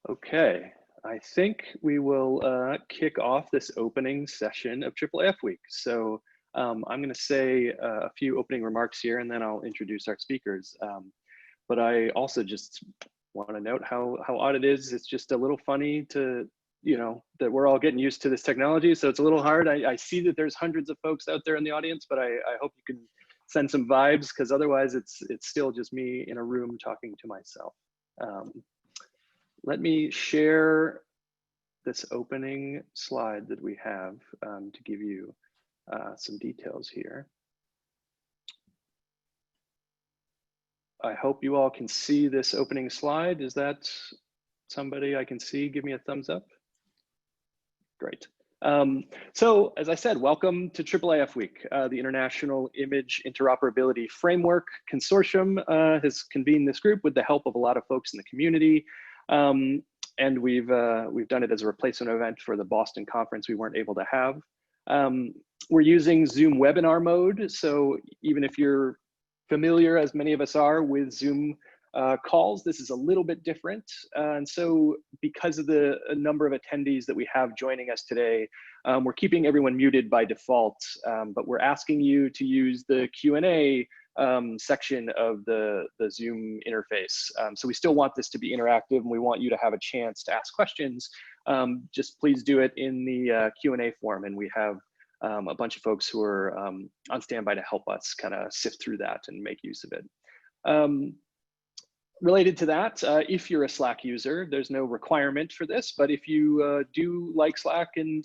Okay, I think we will kick off this opening session of IIIF Week. So I'm going to say a few opening remarks here, and then I'll introduce our speakers. But I also just want to note how odd it is. It's just a little funny to, that we're all getting used to this technology. So it's a little hard. I see that there's hundreds of folks out there in the audience, but I hope you can send some vibes, because otherwise it's still just me in a room talking to myself. Let me share this opening slide that we have to give you some details here. I hope you all can see this opening slide. Is that somebody I can see? Give me a thumbs up. Great. So as I said, welcome to IIIF Week. The International Image Interoperability Framework Consortium has convened this group with the help of a lot of folks in the community. And we've done it as a replacement event for the Boston conference we weren't able to have. We're using Zoom webinar mode. So even if you're familiar, as many of us are, with Zoom calls, this is a little bit different. And so because of the number of attendees that we have joining us today, we're keeping everyone muted by default, but we're asking you to use the Q&A section of the Zoom interface. So we still want this to be interactive, and we want you to have a chance to ask questions. Just please do it in the Q&A form, and we have a bunch of folks who are on standby to help us kind of sift through that and make use of it. Related to that, if you're a Slack user, there's no requirement for this, but if you do like Slack and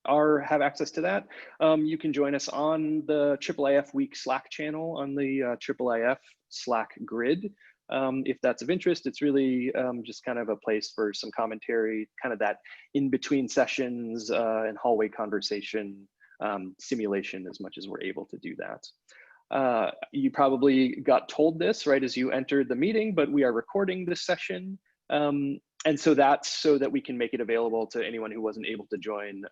have access to that, you can join us on the IIIF Week Slack channel on the IIIF Slack grid. If that's of interest, it's really just kind of a place for some commentary, kind of that in between sessions and hallway conversation simulation, as much as we're able to do that. You probably got told this right as you entered the meeting, but we are recording this session. And so that's so that we can make it available to anyone who wasn't able to join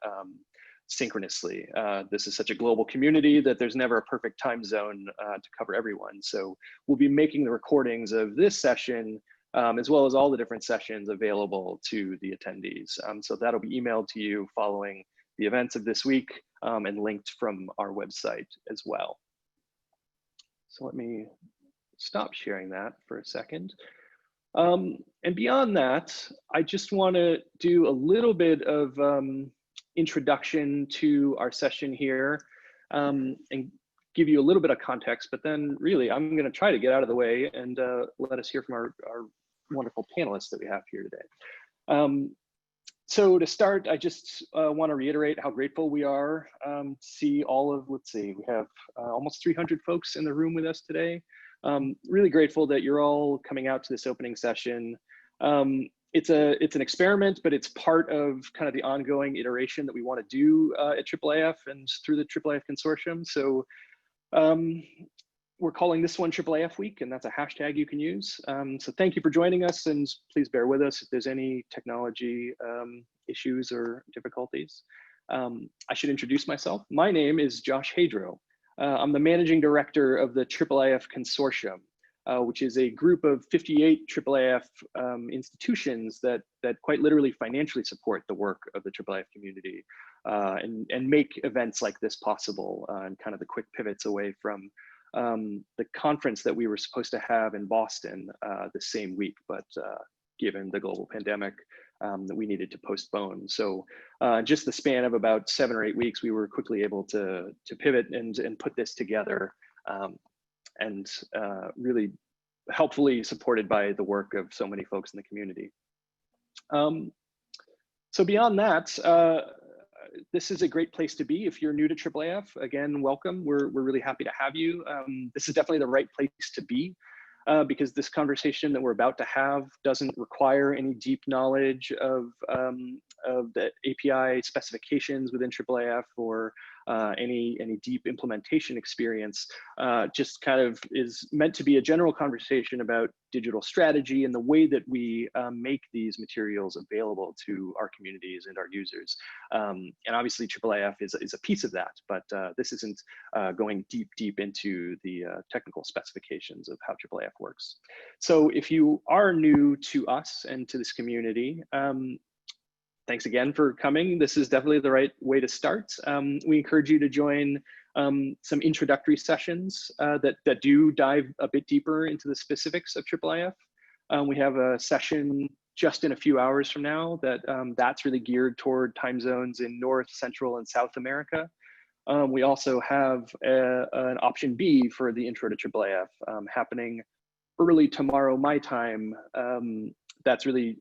synchronously. This is such a global community that there's never a perfect time zone to cover everyone. So we'll be making the recordings of this session as well as all the different sessions available to the attendees. So that'll be emailed to you following the events of this week and linked from our website as well. So let me stop sharing that for a second. And beyond that, I just want to do a little bit of introduction to our session here and give you a little bit of context, but then really I'm going to try to get out of the way and let us hear from our wonderful panelists that we have here today. So to start, I just want to reiterate how grateful we are to see all of, let's see, we have almost 300 folks in the room with us today. Really grateful that you're all coming out to this opening session. It's an experiment, but it's part of kind of the ongoing iteration that we want to do at IIIF and through the IIIF Consortium. So we're calling this one IIIF Week, and that's a hashtag you can use. So thank you for joining us, and please bear with us if there's any technology issues or difficulties. I should introduce myself. My name is Josh Hadro. I'm the managing director of the IIIF Consortium, which is a group of 58 IIIF institutions that quite literally financially support the work of the IIIF community and make events like this possible, and kind of the quick pivots away from the conference that we were supposed to have in Boston the same week, but given the global pandemic, that we needed to postpone. So just the span of about 7 or 8 weeks, we were quickly able to pivot and put this together, and really helpfully supported by the work of so many folks in the community. So beyond that, this is a great place to be if you're new to IIIF. Again, welcome. We're really happy to have you. This is definitely the right place to be because this conversation that we're about to have doesn't require any deep knowledge of the API specifications within IIIF or any deep implementation experience. Just kind of is meant to be a general conversation about digital strategy and the way that we make these materials available to our communities and our users. And obviously IIIF is a piece of that, but this isn't going deep into the technical specifications of how IIIF works. So if you are new to us and to this community, thanks again for coming. This is definitely the right way to start. We encourage you to join some introductory sessions that do dive a bit deeper into the specifics of IIIF. We have a session just in a few hours from now that's really geared toward time zones in North, Central, and South America. We also have an option B for the intro to IIIF happening early tomorrow, my time. That's really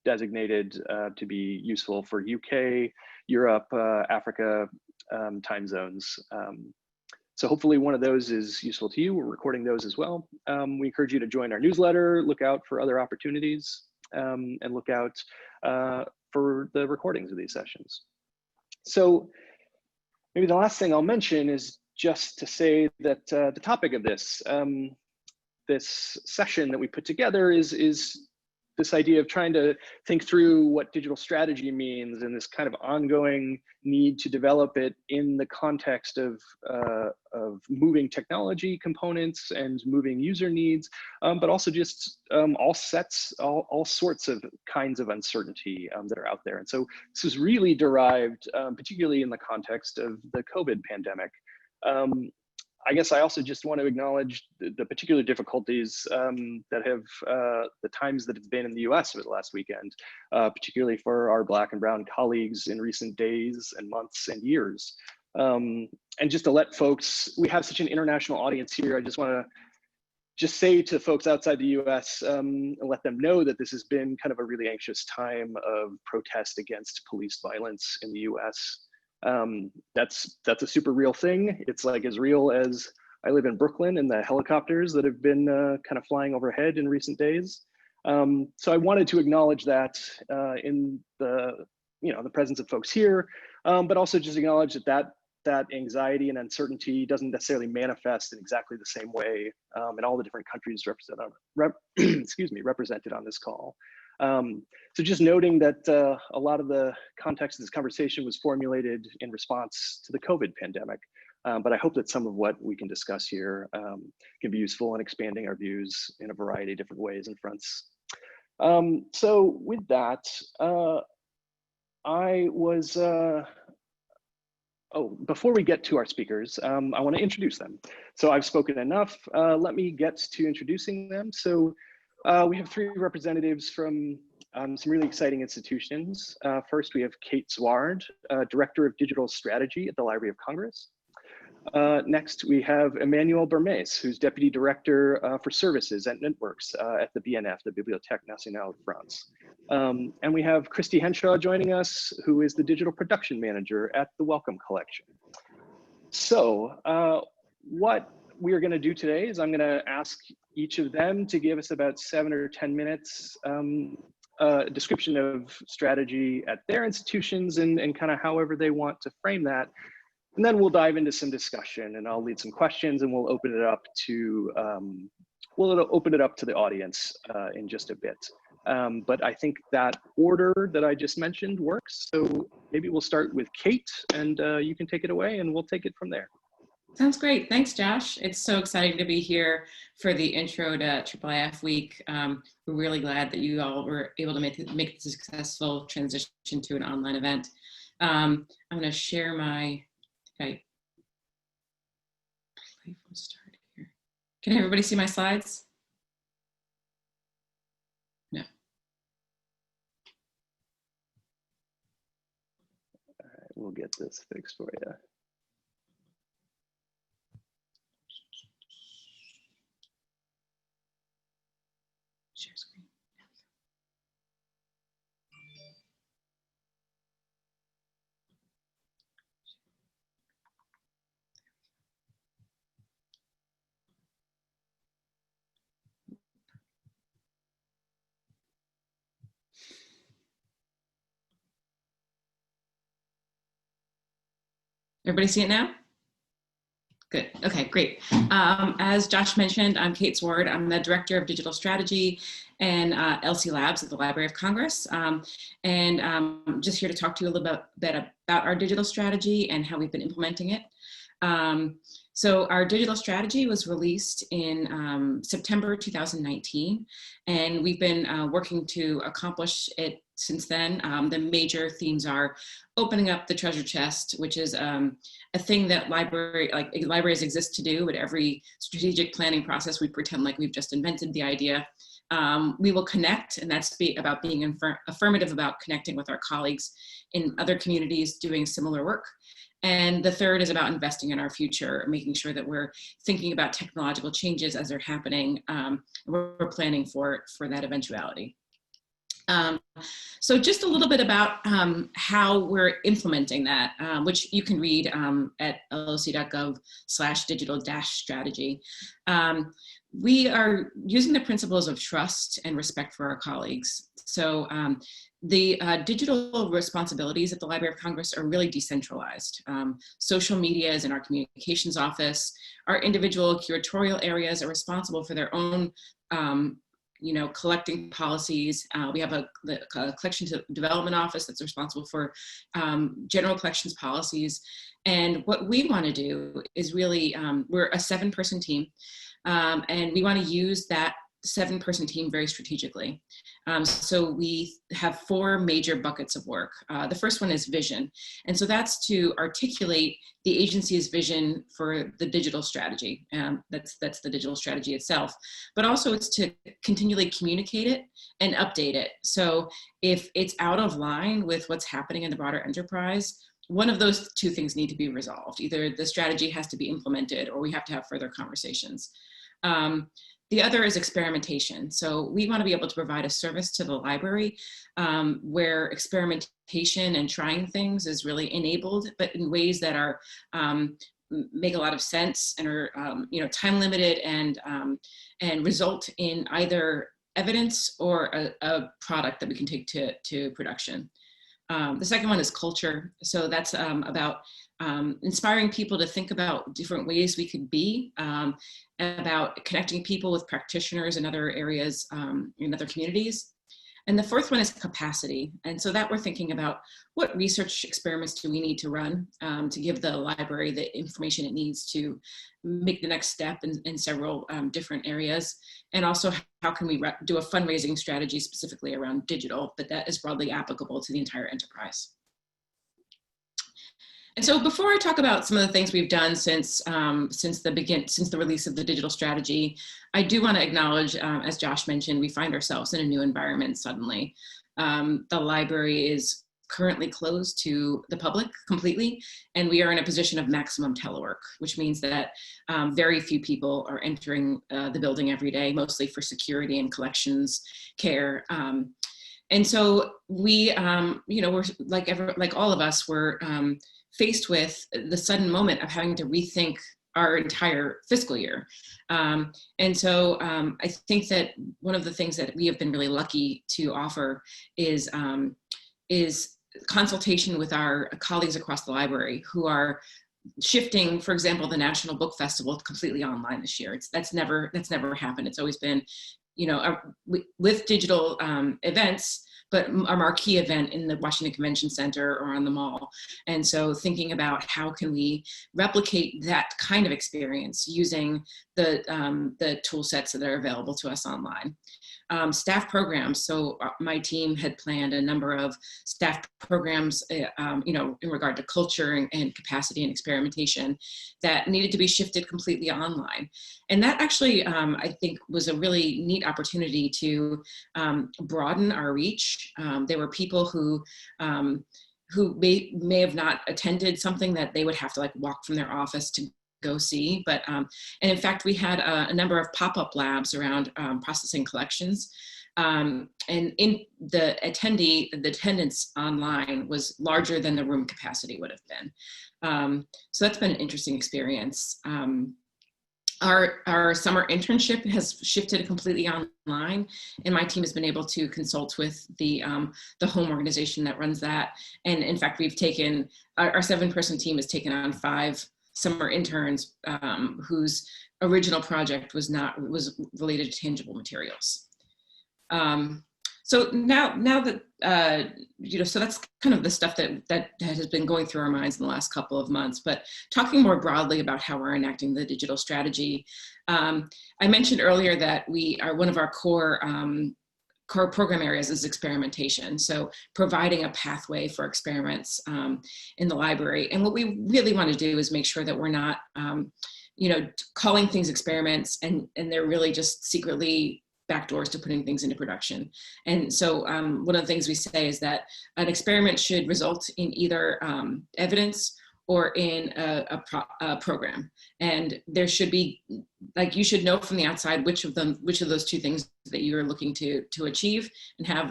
designated to be useful for UK, Europe, Africa time zones. So hopefully one of those is useful to you. We're recording those as well. We encourage you to join our newsletter, look out for other opportunities, and look out for the recordings of these sessions. So maybe the last thing I'll mention is just to say that the topic of this session that we put together is this idea of trying to think through what digital strategy means and this kind of ongoing need to develop it in the context of moving technology components and moving user needs, but also just all sorts of kinds of uncertainty that are out there. And so this is really derived, particularly in the context of the COVID pandemic. I guess I also just want to acknowledge the particular difficulties that have, the times that it's been in the US over the last weekend, particularly for our Black and Brown colleagues in recent days and months and years. And just to let folks, we have such an international audience here, I just want to just say to folks outside the US, and let them know that this has been kind of a really anxious time of protest against police violence in the US. That's a super real thing. It's like as real as I live in Brooklyn and the helicopters that have been kind of flying overhead in recent days. So I wanted to acknowledge that in the presence of folks here, but also just acknowledge that anxiety and uncertainty doesn't necessarily manifest in exactly the same way in all the different countries represented on this call. So just noting that a lot of the context of this conversation was formulated in response to the COVID pandemic, but I hope that some of what we can discuss here can be useful in expanding our views in a variety of different ways and fronts. So with that, before we get to our speakers, I want to introduce them. So I've spoken enough. Let me get to introducing them. So we have three representatives from some really exciting institutions. First, we have Kate Zwaard, Director of Digital Strategy at the Library of Congress. Next, we have Emmanuelle Bermès, who's Deputy Director for Services and Networks at the BNF, the Bibliothèque Nationale de France. And we have Christy Henshaw joining us, who is the Digital Production Manager at the Wellcome Collection. So what we are going to do today is I'm going to ask each of them to give us about 7 or 10 minutes a description of strategy at their institutions and kind of however they want to frame that. And then we'll dive into some discussion and I'll lead some questions and we'll open it up to the audience in just a bit. But I think that order that I just mentioned works. So maybe we'll start with Kate and you can take it away and we'll take it from there. Sounds great. Thanks, Josh. It's so exciting to be here for the intro to IIIF week. We're really glad that you all were able to make the successful transition to an online event. I'm going to share my, start here. Can everybody see my slides? No. All right, we'll get this fixed for you. Share screen. Everybody see it now? Good. Okay, great. As Josh mentioned, I'm Kate Zwaard. I'm the Director of Digital Strategy and LC Labs at the Library of Congress. And I'm just here to talk to you a little bit about our digital strategy and how we've been implementing it. So our digital strategy was released in September 2019, and we've been working to accomplish it since then. The major themes are opening up the treasure chest, which is a thing that libraries exist to do. At every strategic planning process, we pretend like we've just invented the idea. We will connect, and that's about being affirmative about connecting with our colleagues in other communities doing similar work. And the third is about investing in our future, making sure that we're thinking about technological changes as they're happening. We're planning for that eventuality. So just a little bit about how we're implementing that, which you can read at loc.gov/digital-strategy. We are using the principles of trust and respect for our colleagues. So the digital responsibilities at the Library of Congress are really decentralized. Social media is in our communications office. Our individual curatorial areas are responsible for their own collecting policies. We have a collection development office that's responsible for general collections policies. And what we want to do is really, we're a 7-person team, and we want to use that 7-person team very strategically. So we have 4 major buckets of work. The first one is vision. And so that's to articulate the agency's vision for the digital strategy. That's the digital strategy itself, but also it's to continually communicate it and update it. So if it's out of line with what's happening in the broader enterprise, one of those 2 things need to be resolved. Either the strategy has to be implemented or we have to have further conversations. The other is experimentation. So we want to be able to provide a service to the library where experimentation and trying things is really enabled, but in ways that are make a lot of sense and are time limited and result in either evidence or a product that we can take to production. The second one is culture. So that's about inspiring people to think about different ways we could be, about connecting people with practitioners in other areas, in other communities. And the fourth one is capacity. And so that we're thinking about what research experiments do we need to run to give the library the information it needs to make the next step in several different areas. And also how can we do a fundraising strategy specifically around digital, but that is broadly applicable to the entire enterprise. And so before I talk about some of the things we've done since the release of the digital strategy, I do want to acknowledge, as Josh mentioned, we find ourselves in a new environment suddenly. The library is currently closed to the public completely, and we are in a position of maximum telework, which means that very few people are entering the building every day, mostly for security and collections care. And so we, we're like all of us, we're faced with the sudden moment of having to rethink our entire fiscal year. And so I think that one of the things that we have been really lucky to offer is consultation with our colleagues across the library who are shifting, for example, the National Book Festival completely online this year. That's never happened. It's always been, with digital events, but our marquee event in the Washington Convention Center or on the Mall. And so thinking about how can we replicate that kind of experience using the tool sets that are available to us online. Staff programs. So my team had planned a number of staff programs, in regard to culture and capacity and experimentation that needed to be shifted completely online. And that actually, I think, was a really neat opportunity to broaden our reach. There were people who may have not attended something that they would have to walk from their office to go see, but and in fact we had a number of pop-up labs around processing collections, and in the attendance online was larger than the room capacity would have been. So that's been an interesting experience. Our summer internship has shifted completely online, and my team has been able to consult with the home organization that runs that. And in fact, we've taken, our 7-person team has taken on 5 summer interns whose original project was related to tangible materials. So now that, so that's kind of the stuff that has been going through our minds in the last couple of months, but talking more broadly about how we're enacting the digital strategy. I mentioned earlier that one of our core program areas is experimentation. So providing a pathway for experiments in the library. And what we really want to do is make sure that we're not, calling things experiments and they're really just secretly backdoors to putting things into production. And so one of the things we say is that an experiment should result in either evidence or in a program. And there should be, like, you should know from the outside which of those 2 things that you're looking to achieve, and have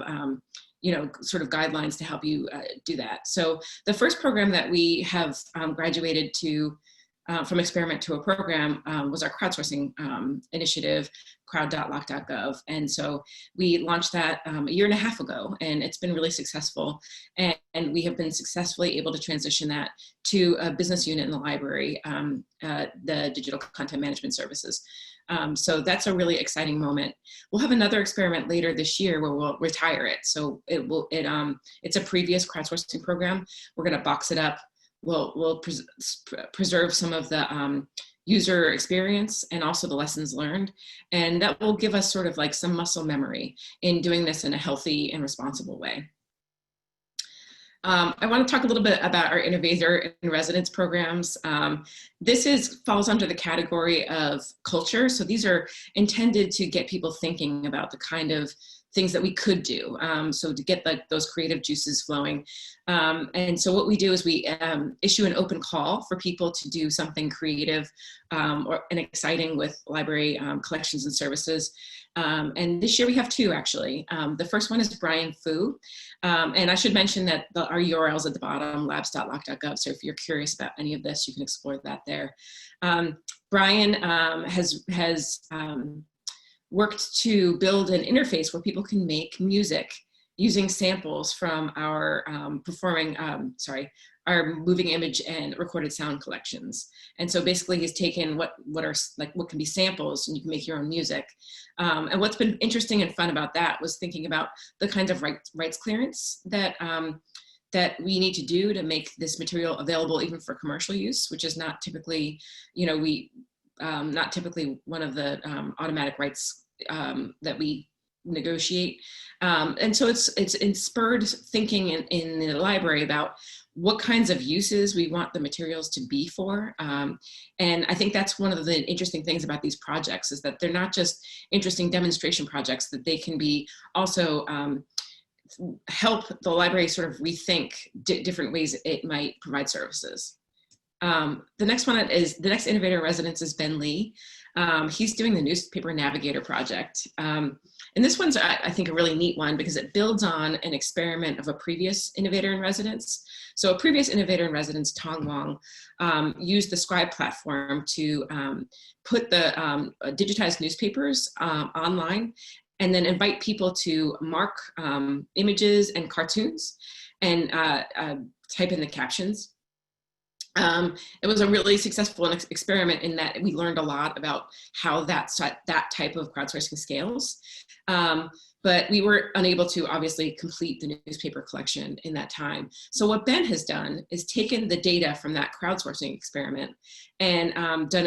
sort of guidelines to help you do that. So the first program that we have graduated to from experiment to a program was our crowdsourcing initiative, crowd.loc.gov. And so we launched that a 1.5 years ago, and it's been really successful. And we have been successfully able to transition that to a business unit in the library, the digital content management services. So that's a really exciting moment. We'll have another experiment later this year where we'll retire it. So it's a previous crowdsourcing program. We're going to box it up. We'll preserve some of the user experience and also the lessons learned. And that will give us sort of like some muscle memory in doing this in a healthy and responsible way. I want to talk a little bit about our innovator in residence programs. This falls under the category of culture. So these are intended to get people thinking about the kind of things that we could do. So to get those creative juices flowing. And so what we do is we issue an open call for people to do something creative and exciting with library collections and services. And this year we have 2 actually. The first one is Brian Fu. And I should mention that our URL is at the bottom, labs.loc.gov. So if you're curious about any of this, you can explore that there. Brian has worked to build an interface where people can make music using samples from our our moving image and recorded sound collections. And so basically he's taken what can be samples, and you can make your own music. And what's been interesting and fun about that was thinking about the kinds of rights clearance that we need to do to make this material available even for commercial use, which is not typically, not typically one of the automatic rights that we negotiate. And so it's spurred thinking in the library about what kinds of uses we want the materials to be for. And I think that's one of the interesting things about these projects, is that they're not just interesting demonstration projects, that they can be also help the library sort of rethink different ways it might provide services. The next innovator in residence is Ben Lee. He's doing the Newspaper Navigator project. And this one's, I think, a really neat one because it builds on an experiment of a previous innovator in residence. So a previous innovator in residence, Tong Wong, used the Scribe platform to put the digitized newspapers online, and then invite people to mark images and cartoons and type in the captions. It was a really successful experiment in that we learned a lot about how that type of crowdsourcing scales. But we were unable to obviously complete the newspaper collection in that time. So what Ben has done is taken the data from that crowdsourcing experiment and done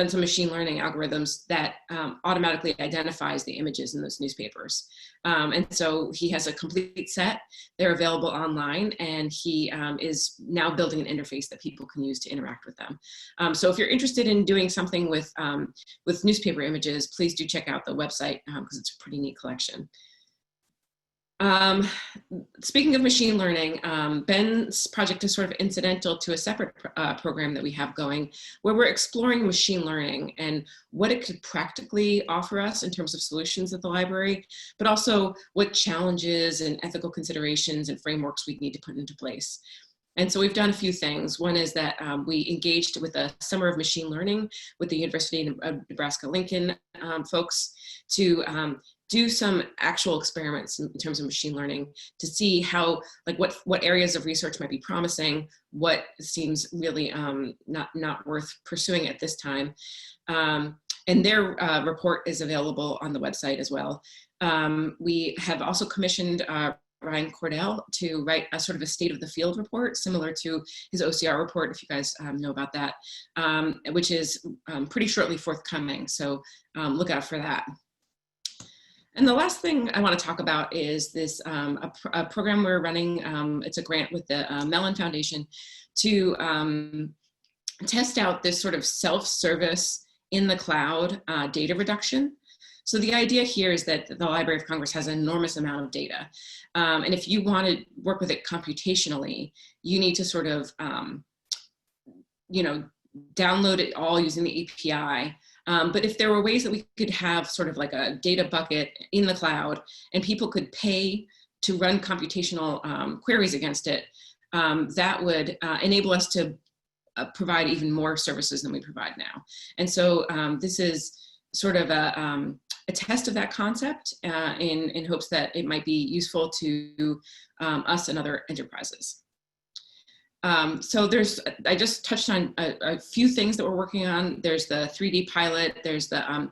some machine learning algorithms that automatically identifies the images in those newspapers. And so he has a complete set. They're available online, and he is now building an interface that people can use to interact with them. So if you're interested in doing something with newspaper images, please do check out the website because it's a pretty neat collection. Speaking of machine learning, Ben's project is sort of incidental to a separate program that we have going, where we're exploring machine learning and what it could practically offer us in terms of solutions at the library, but also what challenges and ethical considerations and frameworks we need to put into place. And so we've done a few things. One is that we engaged with a summer of machine learning with the University of Nebraska-Lincoln folks to do some actual experiments in terms of machine learning to see how, like what areas of research might be promising, what seems really not worth pursuing at this time. And their report is available on the website as well. We have also commissioned Ryan Cordell to write a sort of a state of the field report, similar to his OCR report, if you guys know about that, which is pretty shortly forthcoming. So look out for that. And the last thing I want to talk about is this a program we're running. It's a grant with the Mellon Foundation to test out this sort of self-service in the cloud data reduction. So the idea here is that the Library of Congress has an enormous amount of data. And if you want to work with it computationally, you need to sort of, download it all using the API. But if there were ways that we could have sort of like a data bucket in the cloud and people could pay to run computational queries against it, that would enable us to provide even more services than we provide now. And so this is sort of a test of that concept in hopes that it might be useful to us and other enterprises. So I just touched on a few things that we're working on. There's the 3D pilot, there's the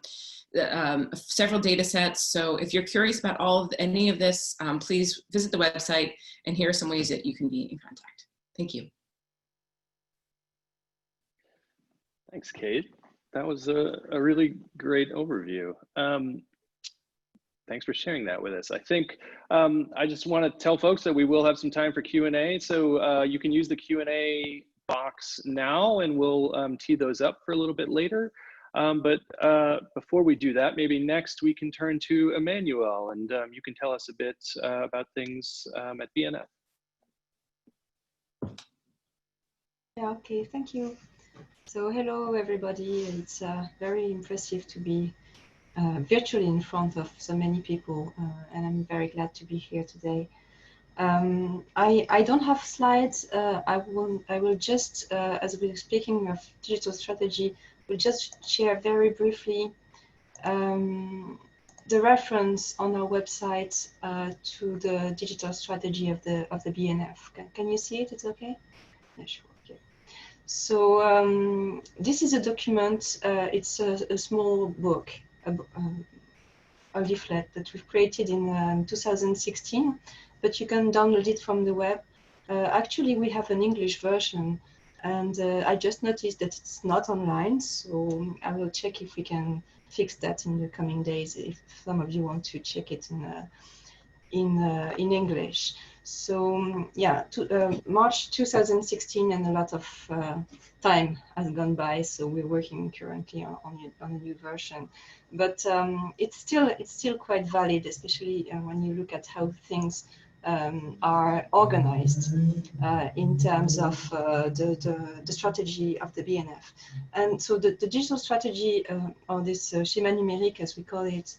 several data sets. So if you're curious about any of this, please visit the website, and here are some ways that you can be in contact. Thank you. Thanks, Kate. That was a really great overview. Thanks for sharing that with us. I think I just want to tell folks that we will have some time for Q&A. So you can use the Q&A box now, and we'll tee those up for a little bit later. But before we do that, maybe next we can turn to Emmanuelle, and you can tell us a bit about things at BNF. Yeah, okay, thank you. So hello, everybody. It's very impressive to be virtually in front of so many people, and I'm very glad to be here today. I don't have slides. I will just, as we're speaking of digital strategy, we'll just share very briefly the reference on our website to the digital strategy of the BNF. Can you see it? It's okay? Yeah, sure. Okay. So this is a document. It's a small book, a leaflet that we've created in 2016, but you can download it from the web. Actually, we have an English version, and I just noticed that it's not online, so I will check if we can fix that in the coming days, if some of you want to check it in English. So yeah, March 2016, and a lot of time has gone by, so we're working currently on a new version. But it's still quite valid, especially when you look at how things are organized in terms of the strategy of the BNF. And so the digital strategy, or this schéma numérique, as we call it,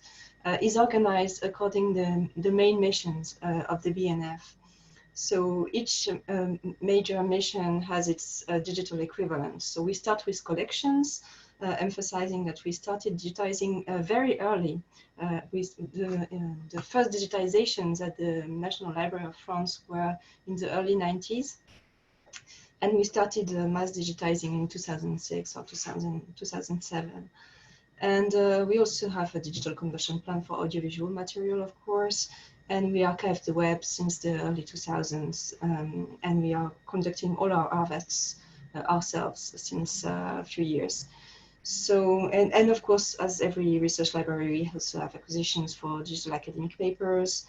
is organized according to the main missions of the BNF. So each major mission has its digital equivalent. So we start with collections, emphasizing that we started digitizing very early with the first digitizations at the National Library of France were in the early 90s. And we started mass digitizing in 2006 or 2007. And we also have a digital conversion plan for audiovisual material, of course. And we archive the web since the early 2000s. And we are conducting all our archives ourselves since a few years. So, and of course, as every research library, we also have acquisitions for digital academic papers,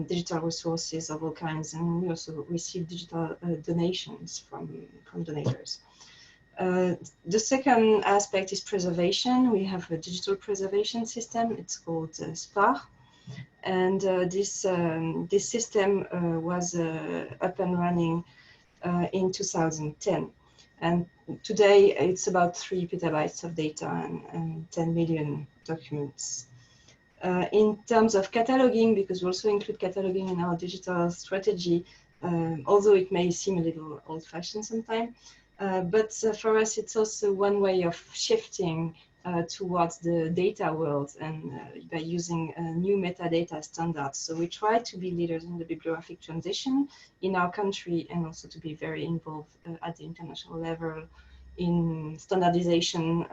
digital resources of all kinds, and we also receive digital donations from donators. The second aspect is preservation. We have a digital preservation system. It's called Zwaard. And this system was up and running in 2010. And today it's about 3 petabytes of data and 10 million documents. In terms of cataloging, because we also include cataloging in our digital strategy, although it may seem a little old-fashioned sometimes. But for us, it's also one way of shifting towards the data world and by using new metadata standards. So we try to be leaders in the bibliographic transition in our country and also to be very involved at the international level in standardization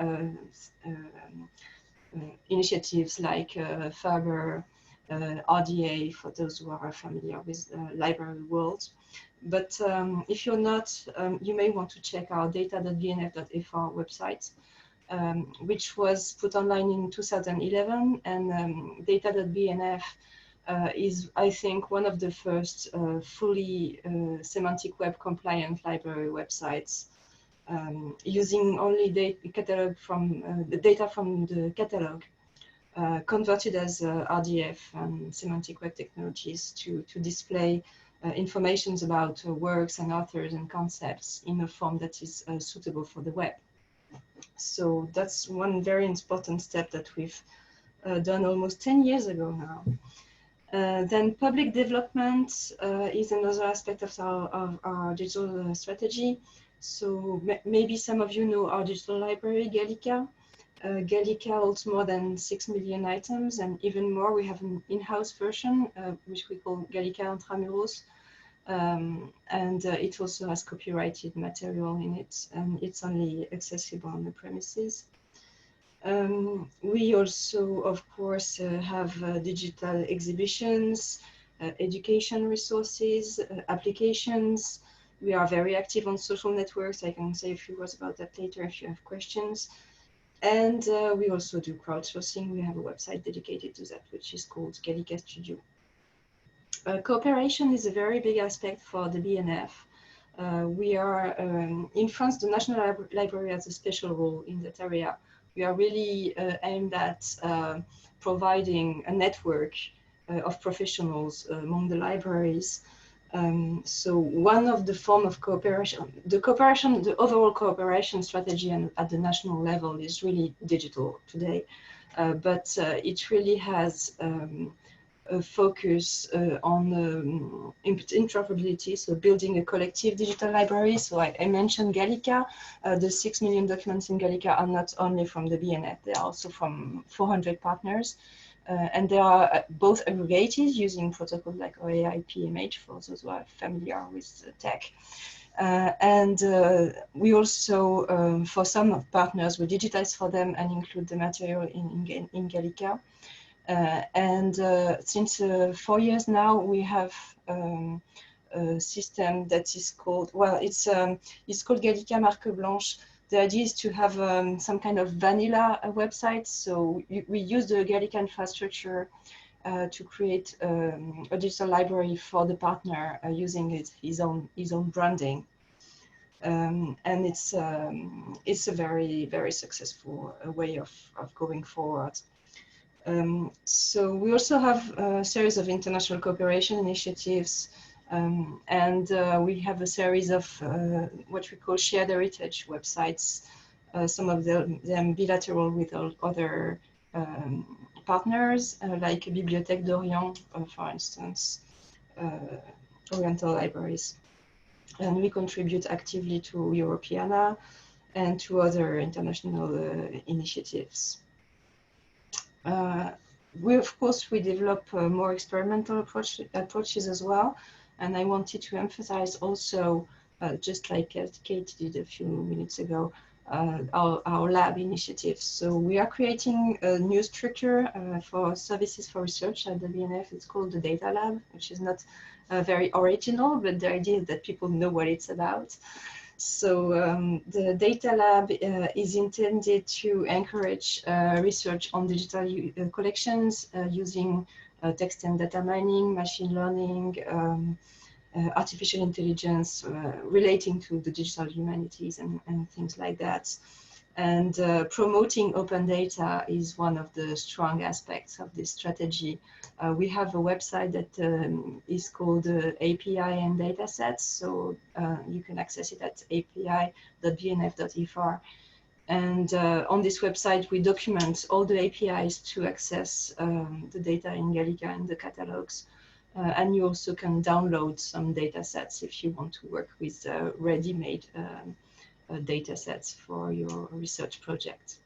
initiatives like FABER, RDA, for those who are familiar with the library world. But if you're not, you may want to check our data.bnf.fr website, which was put online in 2011, and data.bnf is, I think, one of the first fully semantic web compliant library websites, using only the data from the catalog, converted as RDF and semantic web technologies to display information about works and authors and concepts in a form that is suitable for the web. So that's one very important step that we've done almost 10 years ago now. Then public development is another aspect of our digital strategy. So maybe some of you know our digital library, Gallica. Gallica holds more than 6 million items, and even more. We have an in-house version, which we call Gallica Intramuros. And it also has copyrighted material in it, and it's only accessible on the premises. We also, of course, have digital exhibitions, education resources, applications. We are very active on social networks. I can say a few words about that later if you have questions. And we also do crowdsourcing. We have a website dedicated to that, which is called Gallica Studio. Cooperation is a very big aspect for the BNF. We are, in France, the National Library has a special role in that area. We are really aimed at providing a network of professionals among the libraries. So one of the form of cooperation, the overall cooperation strategy at the national level is really digital today, but it really has a focus on interoperability, so building a collective digital library. So I mentioned Gallica. The 6 million documents in Gallica are not only from the BNF, they are also from 400 partners. And they are both aggregated using protocols like OAI PMH for those who are familiar with tech. And we also, for some partners, we digitize for them and include the material in Gallica. And since 4 years now, we have a system that is called, well, it's called Gallica Marque Blanche. The idea is to have some kind of vanilla website. So we use the Gallica infrastructure to create a digital library for the partner using his own branding. And it's a very, very successful way of going forward. So we also have a series of international cooperation initiatives, and we have a series of what we call shared heritage websites, some of them bilateral with other partners, like Bibliothèque d'Orient, for instance, Oriental libraries. And we contribute actively to Europeana and to other international initiatives. Of course, we develop more experimental approaches as well. And I wanted to emphasize also, just like Kate did a few minutes ago, our lab initiatives. So we are creating a new structure for services for research at the BNF. It's called the Data Lab, which is not very original, but the idea is that people know what it's about. So the Data Lab is intended to encourage research on digital collections using text and data mining, machine learning, artificial intelligence relating to the digital humanities and things like that. And promoting open data is one of the strong aspects of this strategy. We have a website that is called API and Datasets, so you can access it at api.bnf.fr. And on this website, we document all the APIs to access the data in Gallica and the catalogs. And you also can download some data sets if you want to work with ready-made data sets for your research project.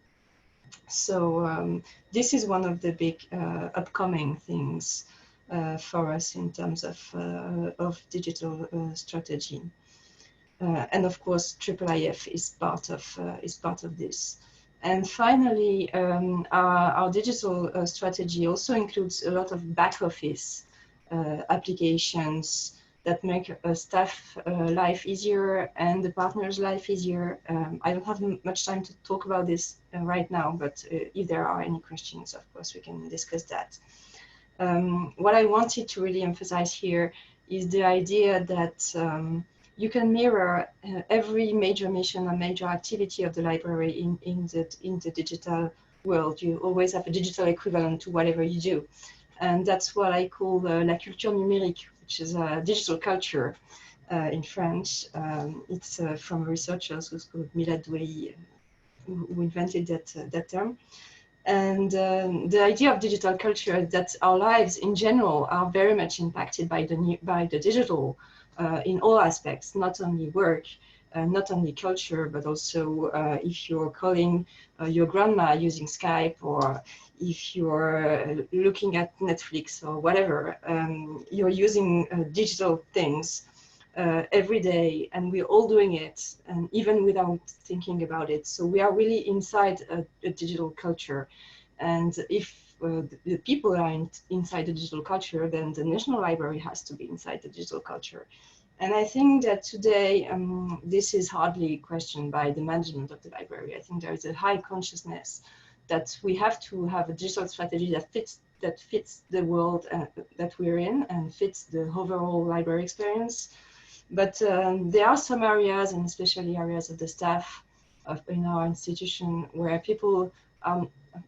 So this is one of the big upcoming things for us in terms of digital strategy. And of course, IIIF is part of this. And finally, our digital strategy also includes a lot of back office applications that make staff life easier and the partners' life easier. I don't have much time to talk about this right now, but if there are any questions, of course, we can discuss that. What I wanted to really emphasize here is the idea that you can mirror every major mission and major activity of the library in the digital world. You always have a digital equivalent to whatever you do. And that's what I call la culture numérique, which is a digital culture in French. It's from a researcher who's called Milad Douai, who invented that term. And the idea of digital culture is that our lives in general are very much impacted by the digital in all aspects, not only work, not only culture, but also if you're calling your grandma using Skype, or if you're looking at Netflix or whatever, you're using digital things every day, and we're all doing it, and even without thinking about it. So we are really inside a digital culture. And if the people are inside the digital culture, then the National Library has to be inside the digital culture. And I think that today, this is hardly questioned by the management of the library. I think there is a high consciousness that we have to have a digital strategy that fits the world that we're in and fits the overall library experience. But there are some areas, and especially areas of the staff in our institution, where people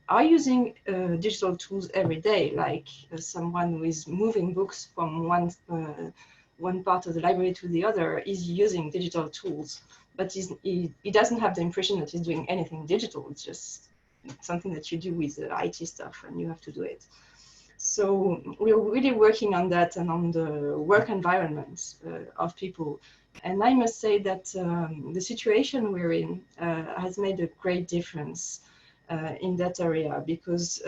are using digital tools every day, like someone who is moving books from one part of the library to the other is using digital tools, but he doesn't have the impression that he's doing anything digital. It's just something that you do with the IT stuff, and you have to do it. So we're really working on that and on the work environments of people. And I must say that the situation we're in has made a great difference in that area, because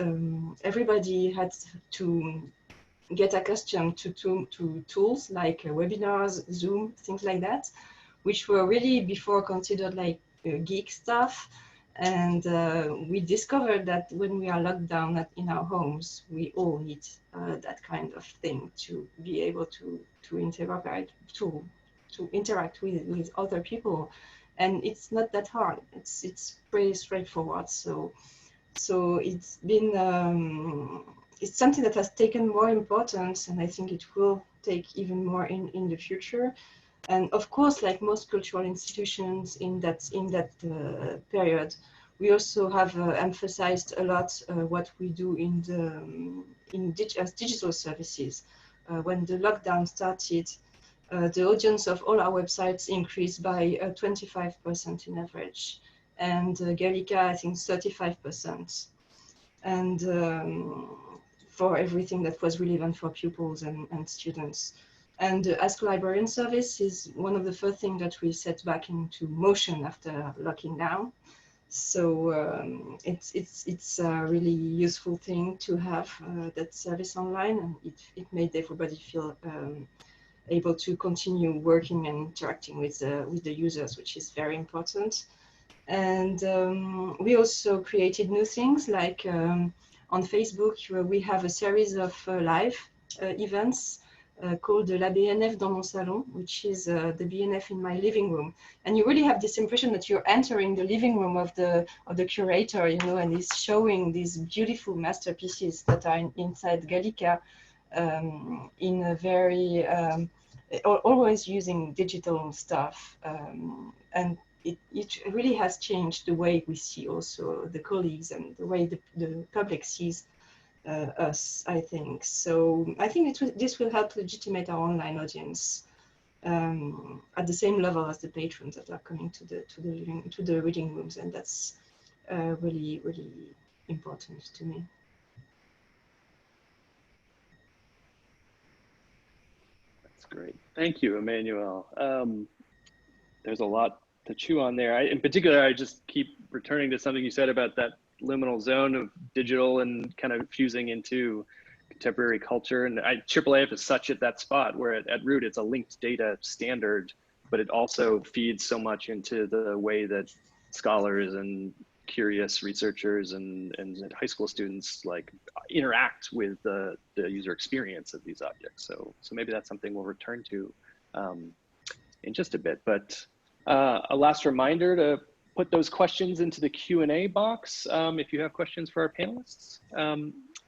everybody had to get accustomed to tools like webinars, Zoom, things like that, which were really before considered like geek stuff. And we discovered that when we are locked down in our homes, we all need that kind of thing to be able to interoperate, to interact with other people. And it's not that hard. It's pretty straightforward. So it's been it's something that has taken more importance, and I think it will take even more in the future. And of course, like most cultural institutions in that period, we also have emphasized a lot what we do as digital services. When the lockdown started, the audience of all our websites increased by 25% in average, and Gallica, I think 35%. And for everything that was relevant for pupils and students. And the Ask Librarian service is one of the first things that we set back into motion after locking down. So it's a really useful thing to have that service online, and it made everybody feel able to continue working and interacting with the users, which is very important. And we also created new things, like on Facebook, we have a series of live events called La BNF dans mon salon, which is the BNF in my living room. And you really have this impression that you're entering the living room of the curator, you know, and he's showing these beautiful masterpieces that are inside Gallica in a very, always using digital stuff. And it really has changed the way we see also the colleagues and the way the public sees us, I think. So I think this will help legitimate our online audience at the same level as the patrons that are coming to the reading rooms, and that's really, really important to me. That's great. Thank you, Emmanuelle. There's a lot to chew on there. In particular, I just keep returning to something you said about that liminal zone of digital and kind of fusing into contemporary culture. And IIIF is such at that spot where at root, it's a linked data standard, but it also feeds so much into the way that scholars and curious researchers and high school students like interact with the user experience of these objects. So maybe that's something we'll return to in just a bit. But a last reminder to put those questions into the Q&A box if you have questions for our panelists.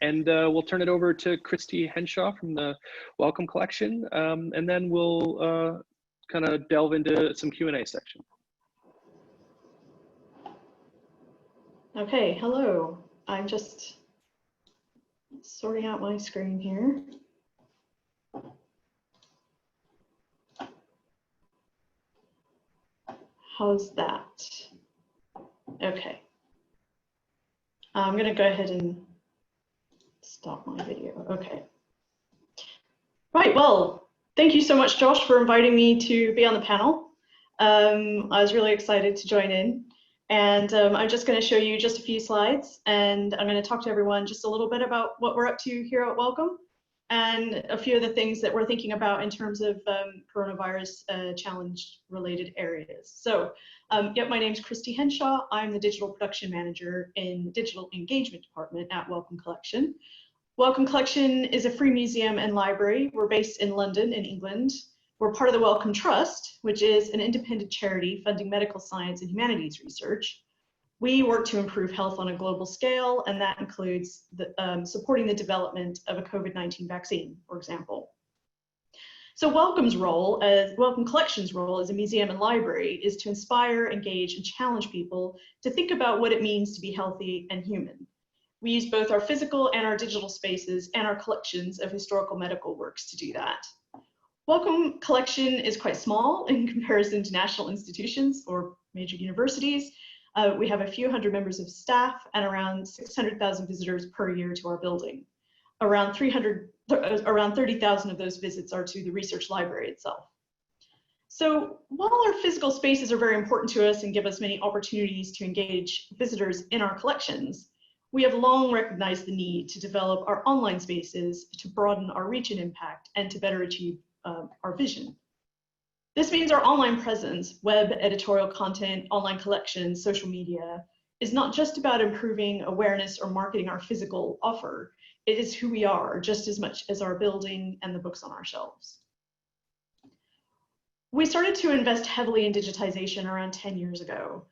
And we'll turn it over to Christy Henshaw from the Wellcome collection, and then we'll kind of delve into some Q&A section. Okay, hello. I'm just sorting out my screen here. How's that? Okay. I'm going to go ahead and stop my video. Okay. Right, well, thank you so much, Josh, for inviting me to be on the panel. I was really excited to join in. And I'm just going to show you just a few slides, and I'm going to talk to everyone just a little bit about what we're up to here at Wellcome and a few of the things that we're thinking about in terms of coronavirus challenge related areas. So yep, my name is Christy Henshaw. I'm the digital production manager in the digital engagement department at Wellcome Collection. Wellcome Collection is a free museum and library. We're based in London in England. We're part of the Wellcome Trust, which is an independent charity funding medical science and humanities research. We work to improve health on a global scale, and that includes supporting the development of a COVID-19 vaccine, for example. So Wellcome Collection's role as a museum and library is to inspire, engage, and challenge people to think about what it means to be healthy and human. We use both our physical and our digital spaces and our collections of historical medical works to do that. Wellcome Collection is quite small in comparison to national institutions or major universities. We have a few hundred members of staff and around 600,000 visitors per year to our building. Around 30,000 of those visits are to the research library itself. So while our physical spaces are very important to us and give us many opportunities to engage visitors in our collections, we have long recognized the need to develop our online spaces to broaden our reach and impact and to better achieve our vision. This means our online presence, web, editorial content, online collections, social media, is not just about improving awareness or marketing our physical offer. It is who we are just as much as our building and the books on our shelves. We started to invest heavily in digitization around 10 years ago.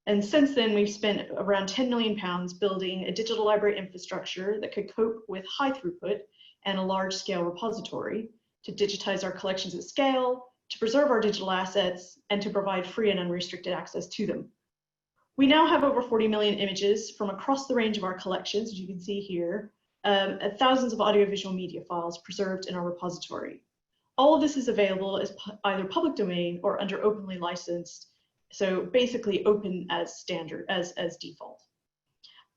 And since then, we've spent around £10 million building a digital library infrastructure that could cope with high throughput and a large scale repository, to digitize our collections at scale, to preserve our digital assets, and to provide free and unrestricted access to them. We now have over 40 million images from across the range of our collections, as you can see here, and thousands of audiovisual media files preserved in our repository. All of this is available as either public domain or under openly licensed, so basically open as standard, as default.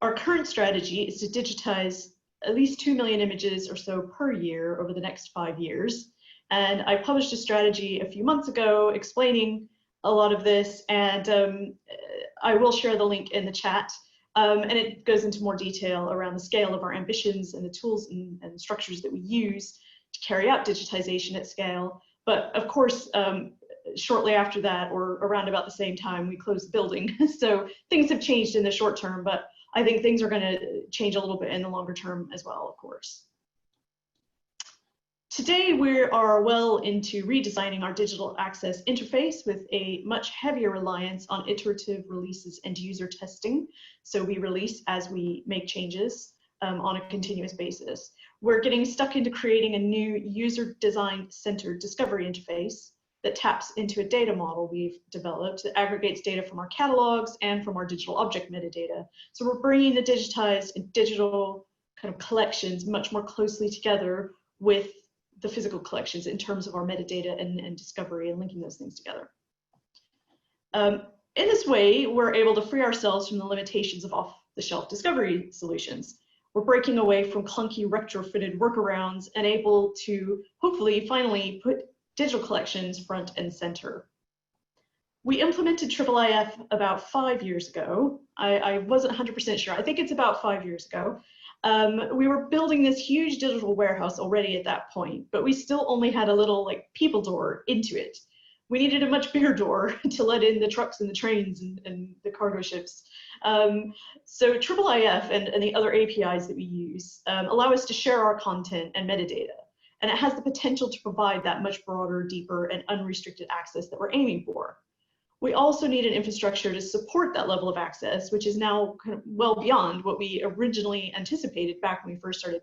Our current strategy is to digitize at least 2 million images or so per year over the next 5 years. And I published a strategy a few months ago explaining a lot of this, and I will share the link in the chat. And it goes into more detail around the scale of our ambitions and the tools and structures that we use to carry out digitization at scale. But of course, shortly after that, or around about the same time, we closed the building. So things have changed in the short term, but I think things are going to change a little bit in the longer term as well, of course. Today, we are well into redesigning our digital access interface with a much heavier reliance on iterative releases and user testing. So we release as we make changes on a continuous basis. We're getting stuck into creating a new user-designed centered discovery interface that taps into a data model we've developed that aggregates data from our catalogs and from our digital object metadata. So we're bringing the digitized and digital kind of collections much more closely together with the physical collections in terms of our metadata and discovery, and linking those things together. In this way, we're able to free ourselves from the limitations of off-the-shelf discovery solutions. We're breaking away from clunky retrofitted workarounds and able to hopefully finally put digital collections front and center. We implemented IIIF about 5 years ago. I wasn't 100% sure. I think it's about 5 years ago. We were building this huge digital warehouse already at that point, but we still only had a little like people door into it. We needed a much bigger door to let in the trucks and the trains and the cargo ships. So IIIF and the other APIs that we use allow us to share our content and metadata. And it has the potential to provide that much broader, deeper, and unrestricted access that we're aiming for. We also need an infrastructure to support that level of access, which is now kind of well beyond what we originally anticipated back when we first started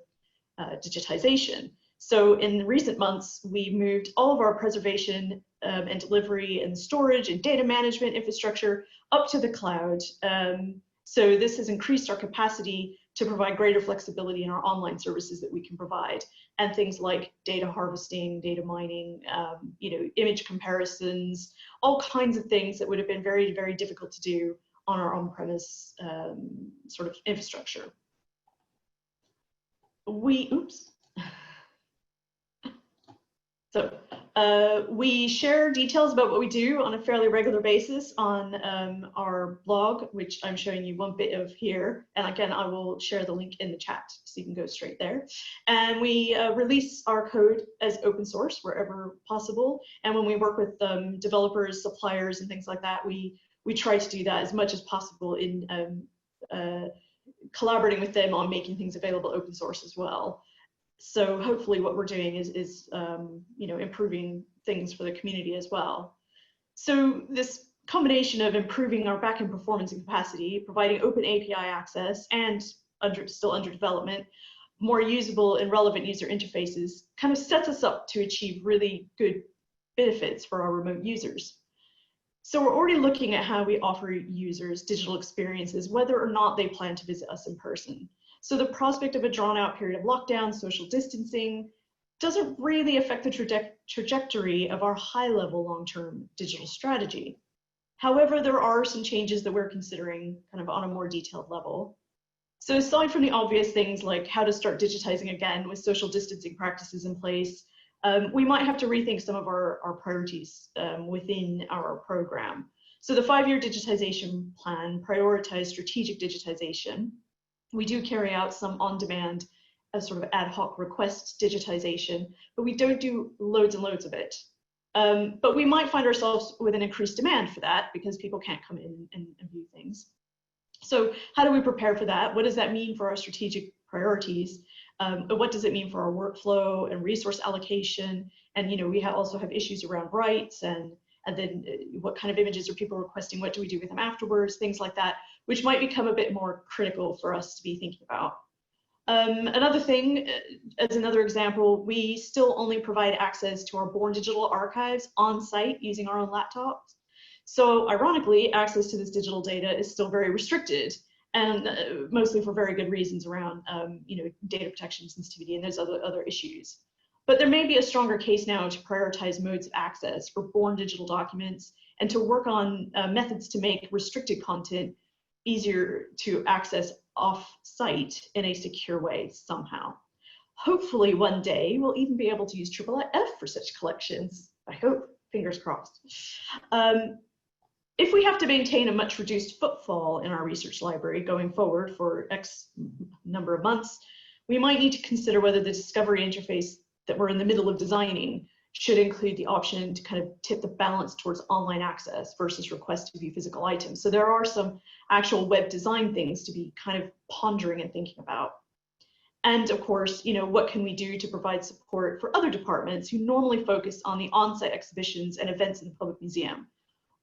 digitization. So in recent months, we moved all of our preservation and delivery and storage and data management infrastructure up to the cloud. So this has increased our capacity to provide greater flexibility in our online services that we can provide, and things like data harvesting, data mining, image comparisons, all kinds of things that would have been very, very difficult to do on our on-premise sort of infrastructure. We share details about what we do on a fairly regular basis on our blog, which I'm showing you one bit of here. And again, I will share the link in the chat so you can go straight there. And we release our code as open source wherever possible. And when we work with developers, suppliers, and things like that, we try to do that as much as possible in collaborating with them on making things available open source as well. So hopefully what we're doing is improving things for the community as well. So this combination of improving our backend performance and capacity, providing open API access, and still under development, more usable and relevant user interfaces kind of sets us up to achieve really good benefits for our remote users. So we're already looking at how we offer users digital experiences, whether or not they plan to visit us in person. So the prospect of a drawn out period of lockdown, social distancing, doesn't really affect the trajectory of our high level long-term digital strategy. However, there are some changes that we're considering kind of on a more detailed level. So aside from the obvious things like how to start digitizing again with social distancing practices in place, we might have to rethink some of our priorities within our program. So the 5-year digitization plan prioritized strategic digitization. We do carry out some on-demand sort of ad hoc request digitization, but we don't do loads and loads of it. But we might find ourselves with an increased demand for that because people can't come in and view things. So how do we prepare for that? What does that mean for our strategic priorities? What does it mean for our workflow and resource allocation? And we also have issues around rights and then what kind of images are people requesting? What do we do with them afterwards? Things like that, which might become a bit more critical for us to be thinking about. Another thing, as another example, we still only provide access to our Born Digital archives on site using our own laptops. So ironically, access to this digital data is still very restricted, and mostly for very good reasons around data protection, sensitivity, and those other issues. But there may be a stronger case now to prioritize modes of access for Born Digital documents and to work on methods to make restricted content easier to access off-site in a secure way somehow. Hopefully one day we'll even be able to use IIIF for such collections. I hope, fingers crossed. If we have to maintain a much reduced footfall in our research library going forward for X number of months, we might need to consider whether the discovery interface that we're in the middle of designing should include the option to kind of tip the balance towards online access versus request to view physical items. So there are some actual web design things to be kind of pondering and thinking about. And of course, what can we do to provide support for other departments who normally focus on the on-site exhibitions and events in the public museum?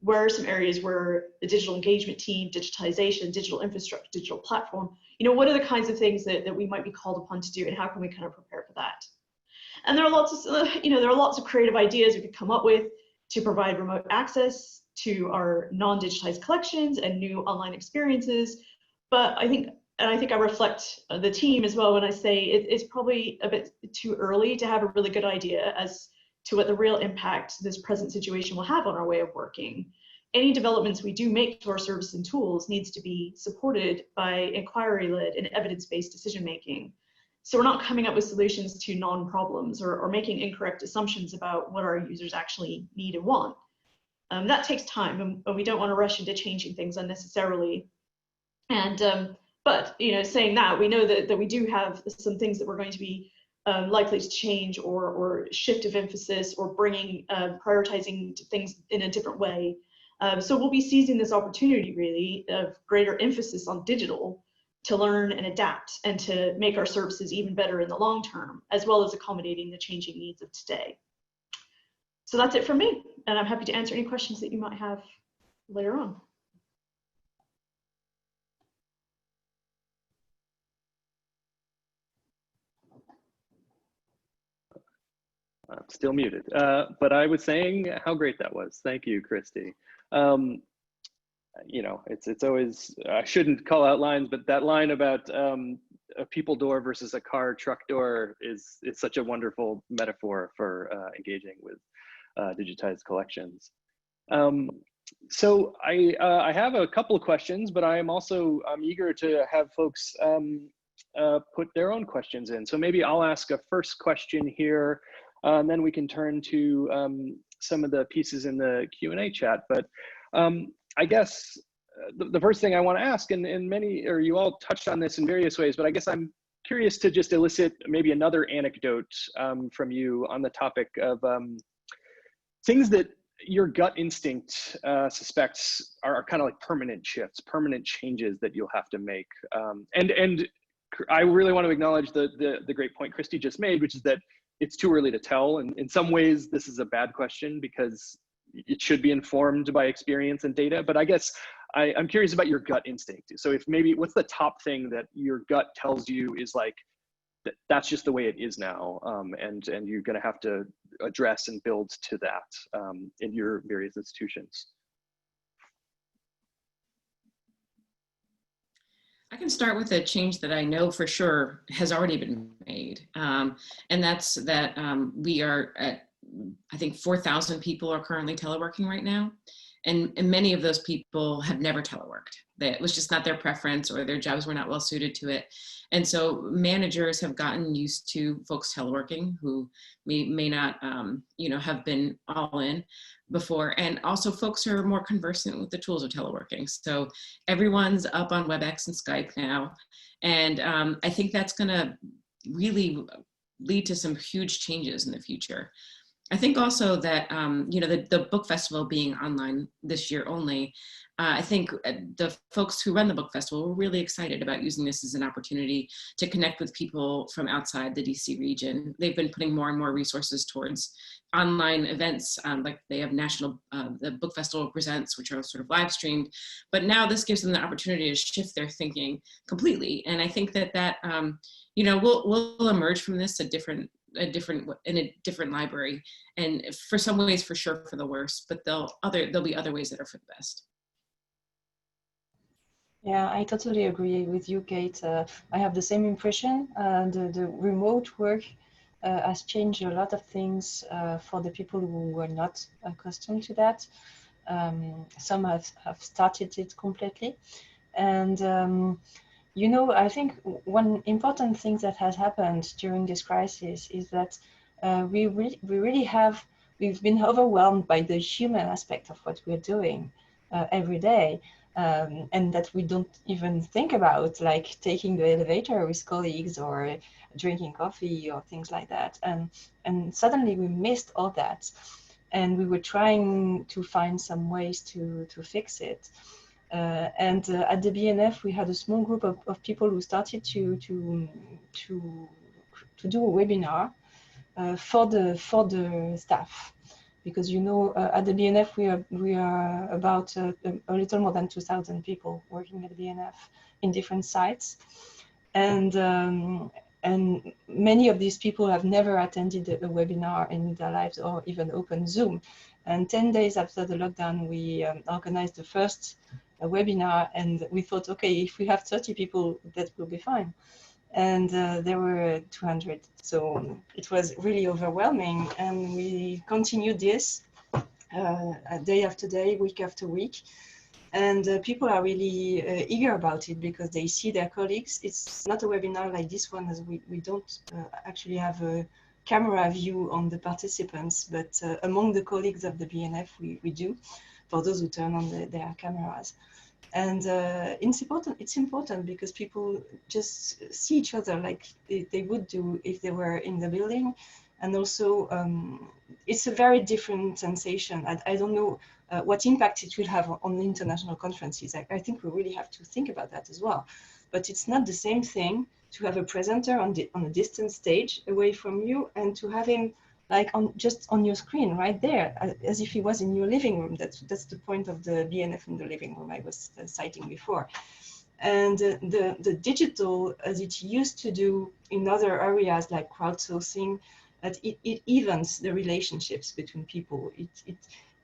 Where are some areas where the digital engagement team, digitization, digital infrastructure, digital platform, what are the kinds of things that we might be called upon to do, and how can we kind of prepare for that? And there are lots of creative ideas we could come up with to provide remote access to our non-digitized collections and new online experiences. But I think I reflect the team as well when I say it's probably a bit too early to have a really good idea as to what the real impact this present situation will have on our way of working. Any developments we do make to our service and tools needs to be supported by inquiry-led and evidence-based decision-making. So we're not coming up with solutions to non-problems or making incorrect assumptions about what our users actually need and want. That takes time, and we don't want to rush into changing things unnecessarily. And but saying that, we know that we do have some things that we're going to be likely to change or shift of emphasis or bringing prioritizing things in a different way. So we'll be seizing this opportunity really of greater emphasis on digital to learn and adapt and to make our services even better in the long term, as well as accommodating the changing needs of today. So that's it from me, and I'm happy to answer any questions that you might have later on. I'm still muted, but I was saying how great that was. Thank you, Christy. It's always, I shouldn't call out lines, but that line about a people door versus a car truck door is such a wonderful metaphor for engaging with digitized collections. So I have a couple of questions, but I'm eager to have folks put their own questions in. So maybe I'll ask a first question here, and then we can turn to some of the pieces in the Q&A chat. But I guess the first thing I want to ask, and you all touched on this in various ways, but I guess I'm curious to just elicit maybe another anecdote from you on the topic of things that your gut instinct suspects are kind of like permanent shifts, permanent changes that you'll have to make. And I really want to acknowledge the great point Christy just made, which is that it's too early to tell. And in some ways, this is a bad question because it should be informed by experience and data. But I guess I'm curious about your gut instinct. So if maybe, what's the top thing that your gut tells you is like, that's just the way it is now, and you're going to have to address and build to that in your various institutions? I can start with a change that I know for sure has already been made, and that's that we are at, I think 4,000 people are currently teleworking right now, and many of those people have never teleworked. It was just not their preference, or their jobs were not well suited to it. And so managers have gotten used to folks teleworking who may not, have been all in before. And also folks are more conversant with the tools of teleworking. So everyone's up on WebEx and Skype now. And I think that's gonna really lead to some huge changes in the future. I think also that, the book festival being online this year only, I think the folks who run the book festival were really excited about using this as an opportunity to connect with people from outside the DC region. They've been putting more and more resources towards online events, like they have the book festival presents, which are sort of live streamed, but now this gives them the opportunity to shift their thinking completely. And I think that we'll emerge from this in a different library, and for some ways for sure for the worse, but there'll be other ways that are for the best. Yeah, I totally agree with you, Kate. I have the same impression. The remote work has changed a lot of things for the people who were not accustomed to that. Some have started it completely. And, I think one important thing that has happened during this crisis is that we've been overwhelmed by the human aspect of what we're doing every day. And that we don't even think about, like taking the elevator with colleagues or drinking coffee or things like that. And suddenly we missed all that. And we were trying to find some ways to fix it. And at the BNF, we had a small group of people who started to do a webinar for the staff. Because at the BNF we are about a little more than 2,000 people working at the BNF in different sites, and many of these people have never attended a webinar in their lives or even opened Zoom. And 10 days after the lockdown, we organized the first webinar, and we thought, okay, if we have 30 people, that will be fine. And there were 200, so it was really overwhelming, and we continued this day after day, week after week, And people are really eager about it because they see their colleagues. It's not a webinar like this one, as we don't actually have a camera view on the participants, but among the colleagues of the BNF, we do, for those who turn on their cameras. And it's important because people just see each other like they would do if they were in the building. And also, it's a very different sensation. I don't know what impact it will have on the international conferences. I think we really have to think about that as well. But it's not the same thing to have a presenter on a distant stage away from you and to have him like just on your screen right there, as if he was in your living room. That's the point of the BNF in the living room I was citing before. And the digital, as it used to do in other areas like crowdsourcing, it evens the relationships between people.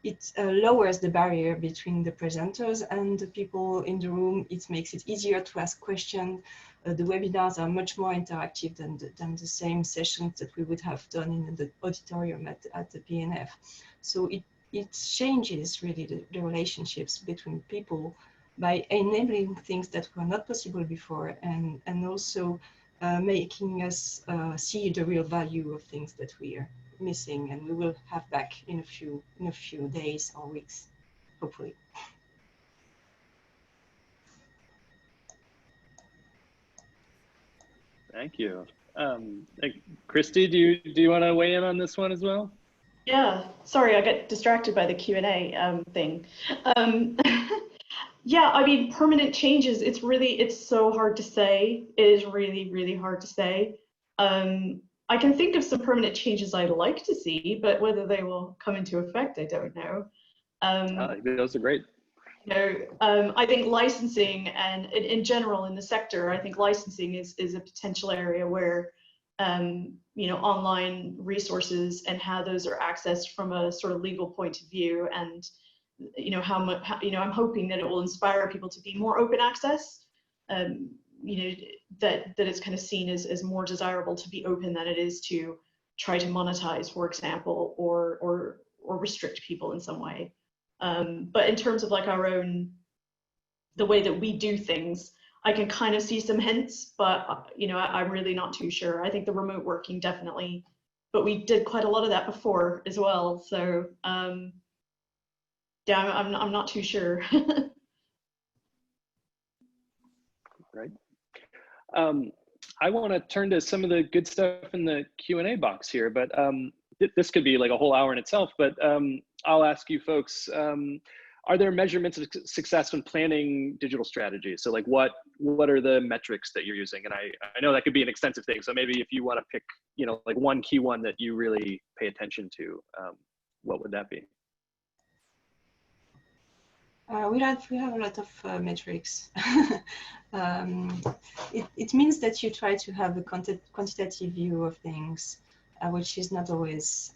It lowers the barrier between the presenters and the people in the room. It makes it easier to ask questions. The webinars are much more interactive than the same sessions that we would have done in the auditorium at the PNF. So it changes really the relationships between people by enabling things that were not possible before, and also making us see the real value of things that we are missing, and we will have back in a few days or weeks, hopefully. Thank you. Christy, do you want to weigh in on this one as well? Yeah, sorry, I got distracted by the Q&A thing. Yeah, I mean, permanent changes, it's so hard to say. It is really, really hard to say. I can think of some permanent changes I'd like to see, but whether they will come into effect, I don't know. Those are great. You know, I think licensing and in general in the sector, I think licensing is a potential area where, you know, online resources and how those are accessed from a sort of legal point of view, and you know you know, I'm hoping that it will inspire people to be more open access. You know, that it's kind of seen as more desirable to be open than it is to try to monetize, for example, or restrict people in some way. But in terms of like the way that we do things, I can kind of see some hints, but you know, I'm really not too sure. I think the remote working definitely, but we did quite a lot of that before as well. So yeah, I'm not too sure. Right. I want to turn to some of the good stuff in the Q&A box here, but this could be like a whole hour in itself, but I'll ask you folks, are there measurements of success when planning digital strategies? So like what are the metrics that you're using? And I know that could be an extensive thing. So maybe if you want to pick, you know, like one key one that you really pay attention to, what would that be? We have a lot of metrics. It means that you try to have a quantitative view of things, which is not always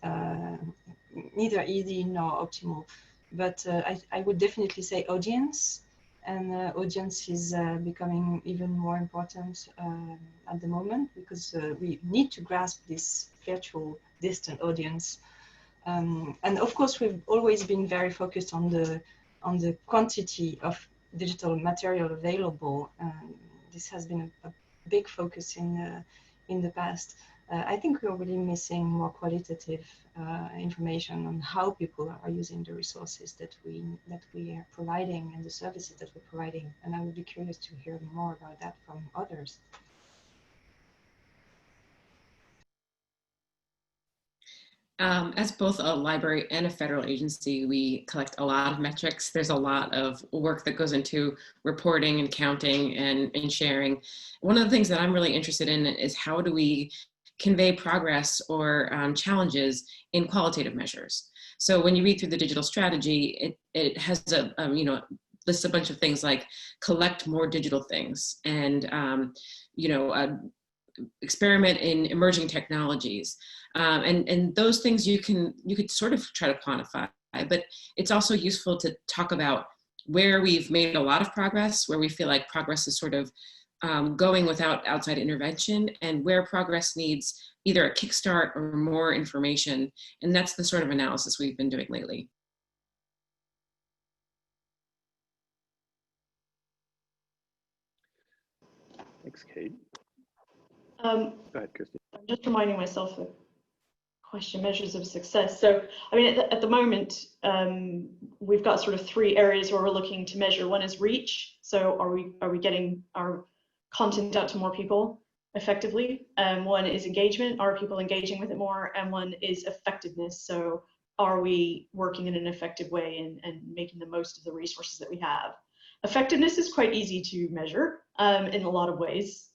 neither easy nor optimal. But I would definitely say audience, and audience is becoming even more important at the moment, because we need to grasp this virtual distant audience. And of course, we've always been very focused on the quantity of digital material available. This has been a big focus in the past. I think we're really missing more qualitative information on how people are using the resources that we are providing and the services that we're providing. And I would be curious to hear more about that from others. As both a library and a federal agency, we collect a lot of metrics. There's a lot of work that goes into reporting and counting and sharing. One of the things that I'm really interested in is how do we convey progress or challenges in qualitative measures. So when you read through the digital strategy, it has a, you know, lists a bunch of things like collect more digital things and, you know, experiment in emerging technologies. And those things you could sort of try to quantify, but it's also useful to talk about where we've made a lot of progress, where we feel like progress is sort of going without outside intervention, and where progress needs either a kickstart or more information. And that's the sort of analysis we've been doing lately. Thanks, Kate. Go ahead, Christy. I'm just reminding myself of question measures of success. So, I mean, at the moment, we've got sort of 3 areas where we're looking to measure. One is reach. So are we getting our content out to more people effectively? One is engagement. Are people engaging with it more? And one is effectiveness. So are we working in an effective way and making the most of the resources that we have? Effectiveness is quite easy to measure in a lot of ways.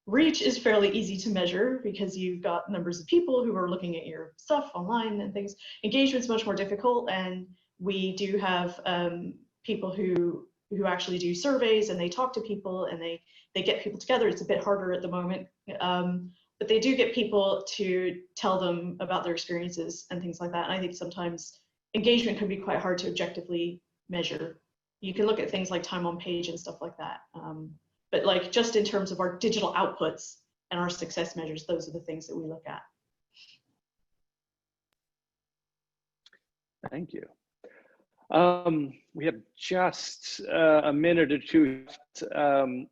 Reach is fairly easy to measure because you've got numbers of people who are looking at your stuff online and things. Engagement is much more difficult, and we do have people who actually do surveys and they talk to people and they get people together. It's a bit harder at the moment, but they do get people to tell them about their experiences and things like that. And I think sometimes engagement can be quite hard to objectively measure. You can look at things like time on page and stuff like that. But like just in terms of our digital outputs and our success measures, those are the things that we look at. Thank you. We have just a minute or two left,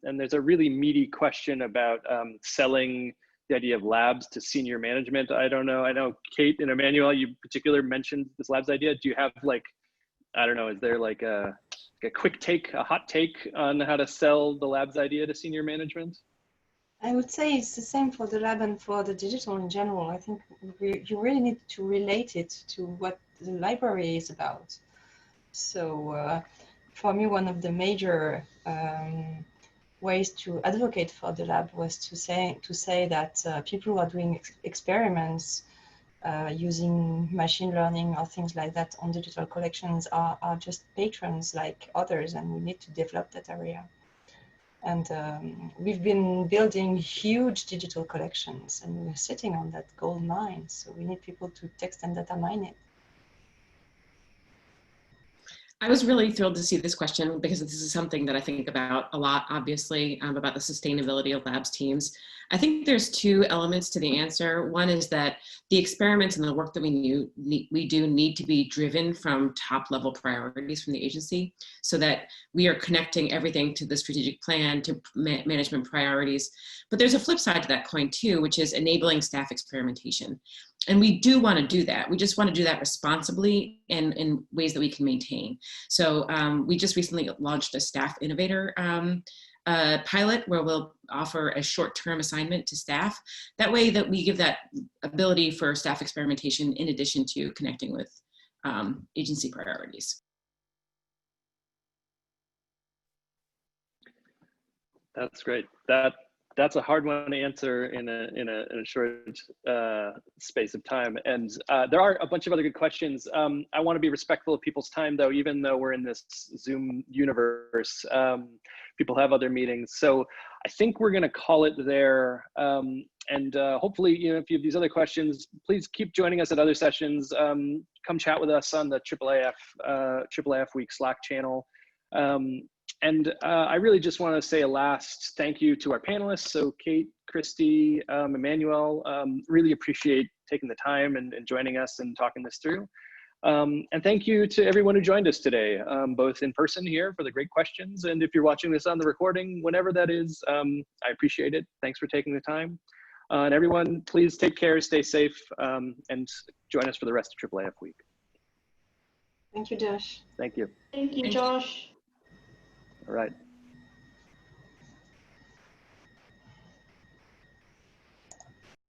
and there's a really meaty question about selling the idea of labs to senior management. I don't know. I know Kate and Emmanuelle, you in particular mentioned this labs idea. Do you have like, I don't know, is there like a quick take, a hot take on how to sell the labs idea to senior management? I would say it's the same for the lab and for the digital in general. I think you really need to relate it to what the library is about. So for me, one of the major ways to advocate for the lab was to say that people who are doing experiments using machine learning or things like that on digital collections are just patrons like others, and we need to develop that area. And we've been building huge digital collections, and we're sitting on that gold mine. So we need people to text and data mine it. I was really thrilled to see this question because this is something that I think about a lot, obviously, about the sustainability of labs teams. I think there's 2 elements to the answer. One is that the experiments and the work that we do need to be driven from top level priorities from the agency so that we are connecting everything to the strategic plan, to management priorities. But there's a flip side to that coin too, which is enabling staff experimentation. And we do want to do that. We just want to do that responsibly and in ways that we can maintain. So we just recently launched a staff innovator pilot where we'll offer a short-term assignment to staff. That way that we give that ability for staff experimentation in addition to connecting with agency priorities. That's great. That's a hard one to answer in a short space of time. And there are a bunch of other good questions. I want to be respectful of people's time, though, even though we're in this Zoom universe. People have other meetings. So I think we're going to call it there. And hopefully, if you have these other questions, please keep joining us at other sessions. Come chat with us on the IIIF Week Slack channel. And I really just want to say a last thank you to our panelists. So Kate, Christy, Emmanuelle, really appreciate taking the time and joining us and talking this through. And thank you to everyone who joined us today, both in person here for the great questions. And if you're watching this on the recording, whenever that is, I appreciate it. Thanks for taking the time. And everyone, please take care, stay safe, and join us for the rest of IIIF Week. Thank you, Josh. Thank you. Thank you, Josh. All right.